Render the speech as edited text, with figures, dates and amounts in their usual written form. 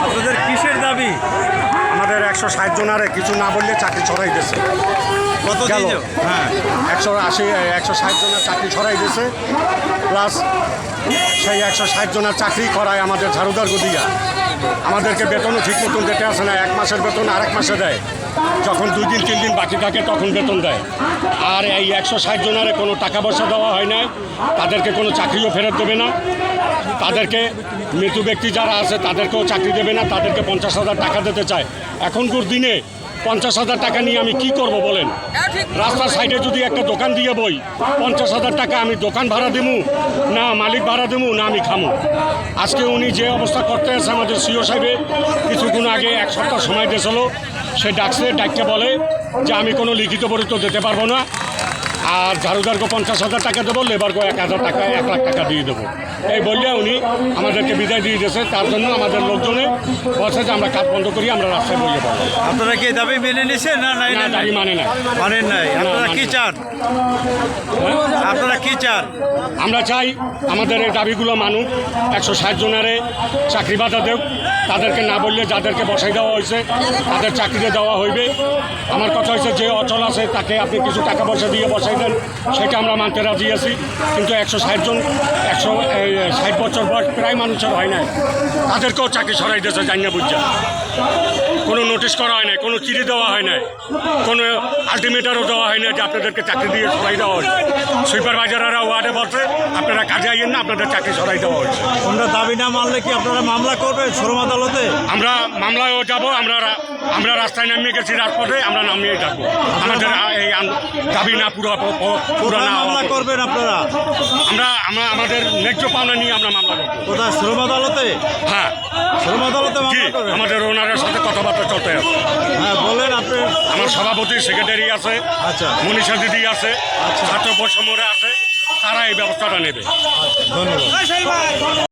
আপনাদের কিসের দাবি? আমাদের 160 জনারে কিছু না বললে চাকরি ছড়াই দিয়েছে। কত গেল? দিন? হ্যাঁ, 160 জনের চাকরি ছড়াই দিয়েছে। প্লাস সেই 160 জনের চাকরি করায় আমাদের ঝাড়ুদার গদিয়া আমাদেরকে বেতনও ঠিক মতন দিতে আসে না। 1 মাসের বেতন আরেক মাসে দেয়, যখন 2 দিন 3 দিন বাকি থাকে তখন বেতন দেয়। আর এই 160 জনারে কোনো টাকা পয়সা দেওয়া হয় না, তাদেরকে কোনো চাকরিও ফেরত দেবে না। তাদেরকে মৃত ব্যক্তি যারা আছে তাদেরকেও চাকরি দেবে না, তাদেরকে 50,000 টাকা দিতে চায়। এখনকার দিনে 50,000 টাকা নিয়ে আমি কি করব বলেন? রাস্তার সাইডে যদি একটা দোকান দিয়ে বই, 50,000 টাকা আমি দোকান ভাড়া দেবো না মালিক ভাড়া দেবো না আমি খামো? আজকে উনি যে অবস্থা করতে আছে, আমাদের সিও সাহেবে কিছুক্ষণ আগে 1 সপ্তাহ সময় দিয়েছিল, সে ডাকছে, ডাকতে বলে যে আমি কোনো লিখিত পরিচয় দিতে পারবো না, আর ঝাড়ুদারকে 50,000 টাকা দেবো, লেবারকে 1,000 টাকা 1 লাখ টাকা দিয়ে দেবো। এই বললে উনি আমাদেরকে বিদায় দিয়ে দিয়েছে। তার জন্য আমাদের লোকজনে বলছে যে আমরা কাজ বন্ধ করি, আমরা রাস্তায় বইয়ে পড়বো। আপনারা কি দাবি মেনে নিছেন না নাই? না, দাবি মানে না। মানেন নাই? আপনারা কি চান? আপনারা কি চান? আমরা চাই আমাদের এই দাবিগুলো মানুক, 160 জনারে চাকরি বাধা দেব, তাদেরকে না বললে যাদেরকে বসাই দেওয়া হয়েছে তাদের চাকরিতে দেওয়া হইবে। আমার কথা হয়েছে যে অচল আছে তাকে আপনি কিছু টাকা পয়সা দিয়ে বসাই দেন, সেটা আমরা মানতে রাজি আছি। কিন্তু 160 জন 160 বছর বয়স প্রায় মানুষের হয় না, তাদেরকেও চাকরি সরাই দিয়েছে জানিয়া বুঝছে। কোনো নোটিশ করা হয় না, কোনো চিঠি দেওয়া হয় না, কোনো আলটিমেটারও দেওয়া হয় না যে আপনাদেরকে চাকরি দিয়ে সরাই দেওয়া হয়েছে। সুপারভাইজাররা ওয়ার্ডে বলছে আপনারা কাজে আইয়েন না, আপনাদের চাকরি সরাই দেওয়া হয়েছে। আমরা দাবি না মানলে কি আপনারা মামলা করবেন শ্রম আদালতে? আমরা মামলায়ও যাব, আমরা রাস্তায় নামিয়ে গেছি, রাজপথে আমরা নামিয়ে যাবো। আমাদের এই দাবি না পুরো না মামলা করবেন আপনারা? আমরা আমাদের ন্যায্য পাওনা নিয়ে আমরা মামলা করবো। কোথায়? শ্রম আদালতে? হ্যাঁ, শ্রম আদালতে জি, মামলা করবেন? আমাদের ওনারের সাথে কথাবার্তা চলতে আছে। হ্যাঁ বলেন আপনি। আমার সভাপতি, সেক্রেটারি আছে, আচ্ছা, মনীষা দিদি আছে, ছাত্র বৈষম্যরা আছে, তারা এই ব্যবস্থাটা নেবে। ধন্যবাদ।